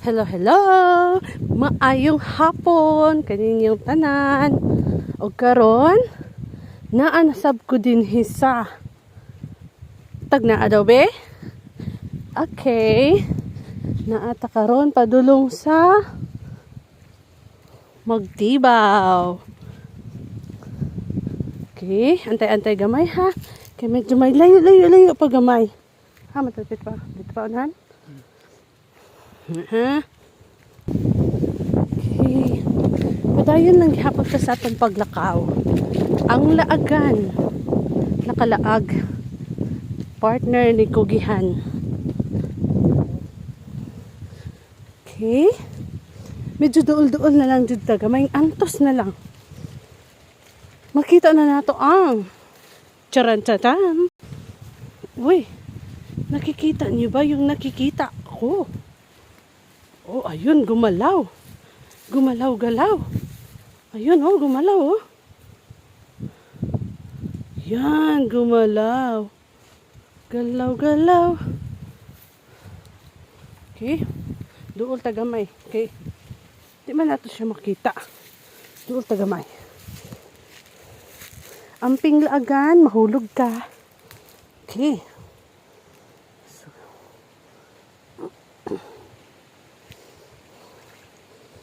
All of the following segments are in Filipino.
Hello, hello! Maayong hapon kaninyong tanan. O karon, naanasab ko din hisa. Tag na adobe? Okay. Naata karon padulong sa Magtibaw. Okay, antay-antay gamay ha. Kaya medyo may layo pa gamay. Ha, matapit pa. Dito pa unahan. Okay. Padayon lang gihapon ka sa atong paglakaw. Ang laagan. Nakalaag. Partner ni Kugihan. Okay. Medyo duol-duol na lang dito. Gamayng antos na lang. Makita na nato ang charan-charan. Uy. Nakikita niyo ba yung nakikita ko? Oh, ayun, gumalaw. Gumalaw-galaw. Ayun, oh, gumalaw, oh. Yan, gumalaw. Galaw-galaw. Okay. Duol tagamay. Okay. Di man nato siya makita. Duol tagamay. Amping laagan, mahulog ka. Okay.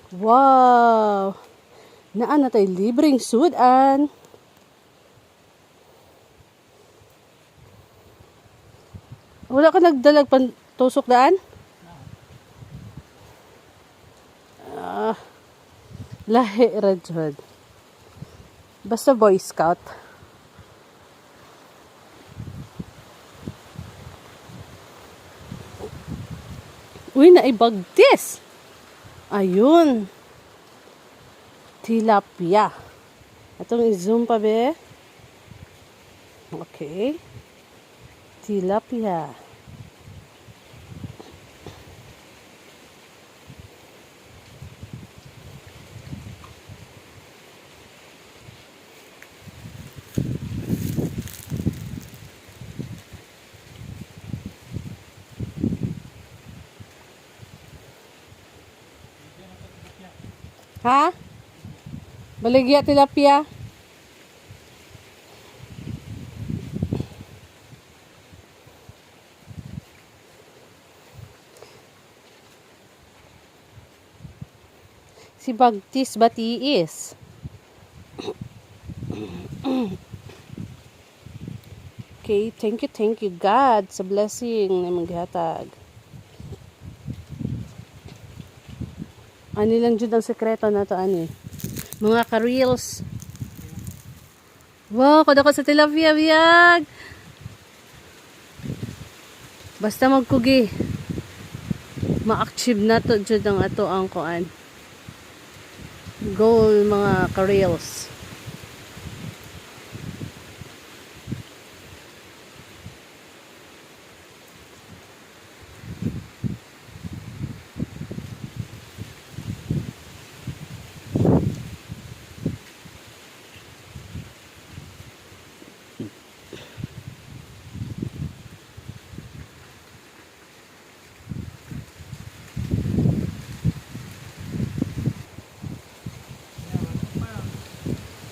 Wow! Naan na tayo libreng sudan. Wala ka nagdalag pantusok daan? Lahi rajud. Basta Boy Scout. Uy, naibagtis! Ayun. Tilapia. Atong i-zoom pa be. Okay. Tilapia. Ha? Baligya tilapia. Si Bagtis Batiis. Okay, thank you God sa blessing na maghatag. Ani lang jud ang sekreto na to ani. Mga ka-reels. Wow, kada ko sa tilapia biyag. Basta magkugi. Ma-achieve na to jud ang ato ang kuan. Goal mga ka-reels.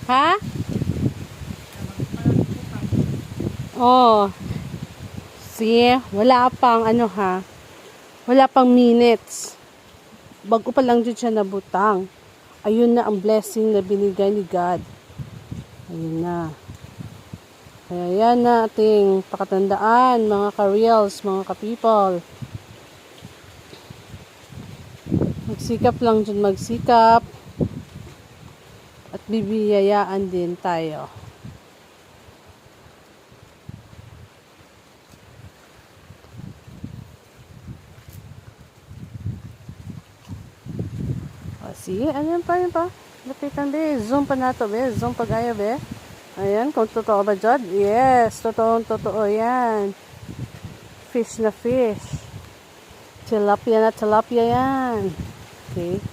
Ha? Oh. See, wala pang ano ha. Wala pang minutes. Bago pa lang dyan siya nabutang. Ayun na ang blessing na binigay ni God. Ayun na. Kaya yan na ating pakatandaan, mga ka-reels, mga ka-people. Magsikap lang dyan, magsikap. At bibiyayaan din tayo. O, sige, ayan pa, yun pa. Lapitan be, zoom pa nato be, zoom pa gaya be. Ayan, kung totoo ba dyan? Yes, totoo yan. Fish na fish. Tilapia na tilapia yan. Okay.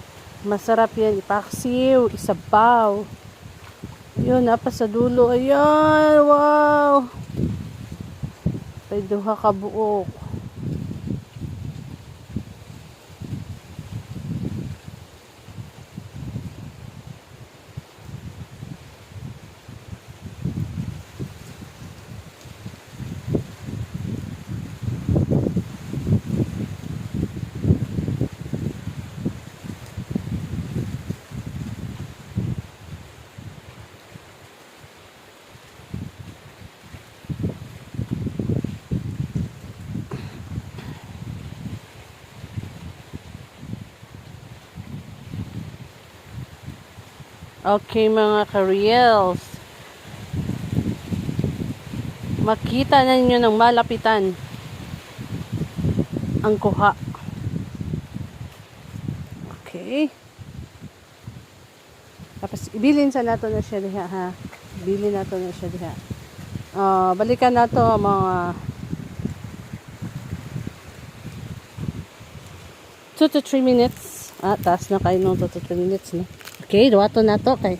Masarap yan, ipaksiw, isabaw. Yun, napa sa dulo. Ayan, wow. Pay duha ka buok. Okay, mga ka-reels. Makita na ninyo ng malapitan ang kuha. Okay. Tapos, ibilin sa nato na siya diha, ha? Ibilin nato na siya diha. Balikan nato mga 2 to 3 minutes. Taas na kayo ng 2 to 3 minutes, no? Okay, duwato na to kay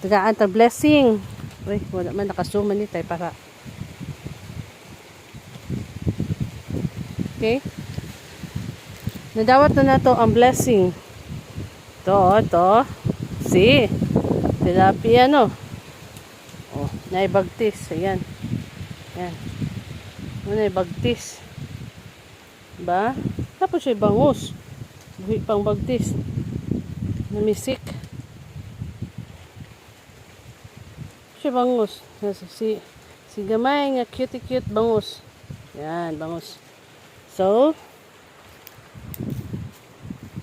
tagaan ta blessing. Uy, wala man nakasuma ni tay para. Okay. Nadawat na nato ang blessing. To. Si. Tilapia, no? Oh, naibagtis. Ayan. Ayan. Naibagtis. Ba? Tapos siya bangus. Buhi pang bagtis. Namisik. Siya bangus. Si gamay nga cute bangus. Yan, bangus. So,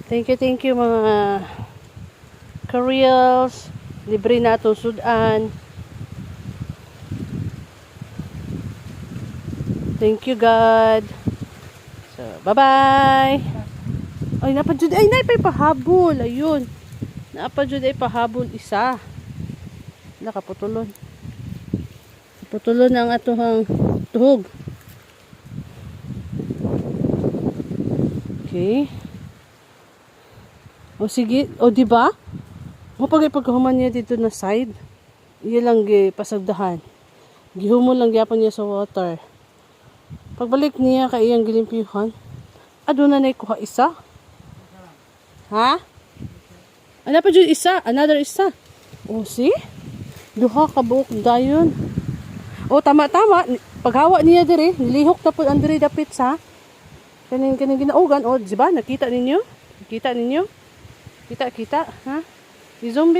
thank you mga ka-reels. Libre na itong sudan. Thank you, God. So, bye-bye. Ay, napadjud. Ay, naipay pahabol. Ayun. Napadjud ay pahabol isa. Nakaputulon. Putulon ang atuhang tuhog. Okay. O sige, o di ba? Mo pagkahuman niya dito na side. Iya lang pasagdahan. Gihumon lang gyapon niya sa water. Pagbalik niya kay iyang gilimpyuhan, aduna na kuha isa. Ha? Ano pa dyan isa? Another isa. O see? Duha ka buok dayon. O tama. Paghawa niya dire, nilihok na po ang dire dapit sa kaning ginaugan. O diba? Nakita ninyo? Kita, ha? Zoom.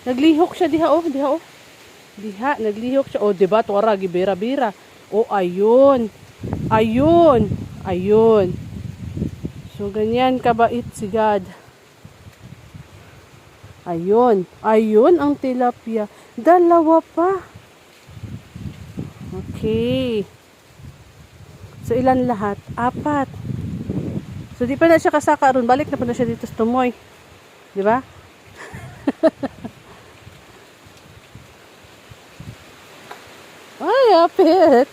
Naglihok siya diha. Diha, naglihok siya. O diba? Tuwara, gibira-bira. O ayun. So ganyan kabait si God. Ayun ang tilapia. Dalawa pa. Okay. So ilan lahat? 4. So di pa na siya kasaka ron. Balik na pa na siya dito sa tumoy. Di ba? Ay, apit.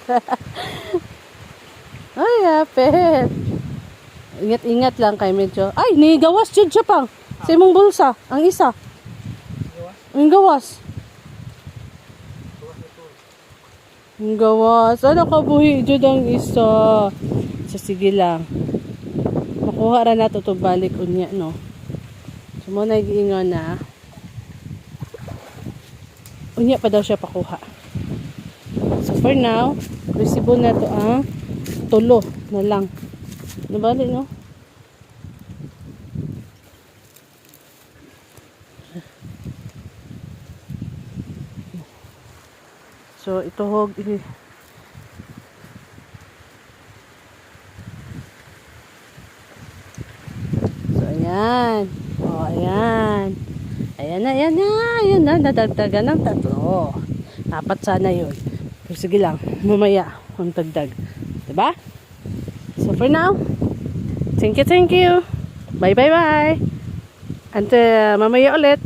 Ingat lang kay medyo. Ay, nigawas jud siya pang. Sa imong bulsa, ang isa. Ang gawas. Ano kabuhi jud ang isa. So sige lang. Makuha ra nato to balik unya, no. So mo na giingon na. Unya pa daw siya pakuha. So for now, resibo na to ang 3 na lang. Nabali, no? So, ituhog. So, ayan. O, ayan. Ayan na. Nadagdagan ng 3. 4 sana yun. Pero sige lang. Mamaya. Ang dagdag. Diba? So, for now, thank you. Bye. Until mamaya ulit.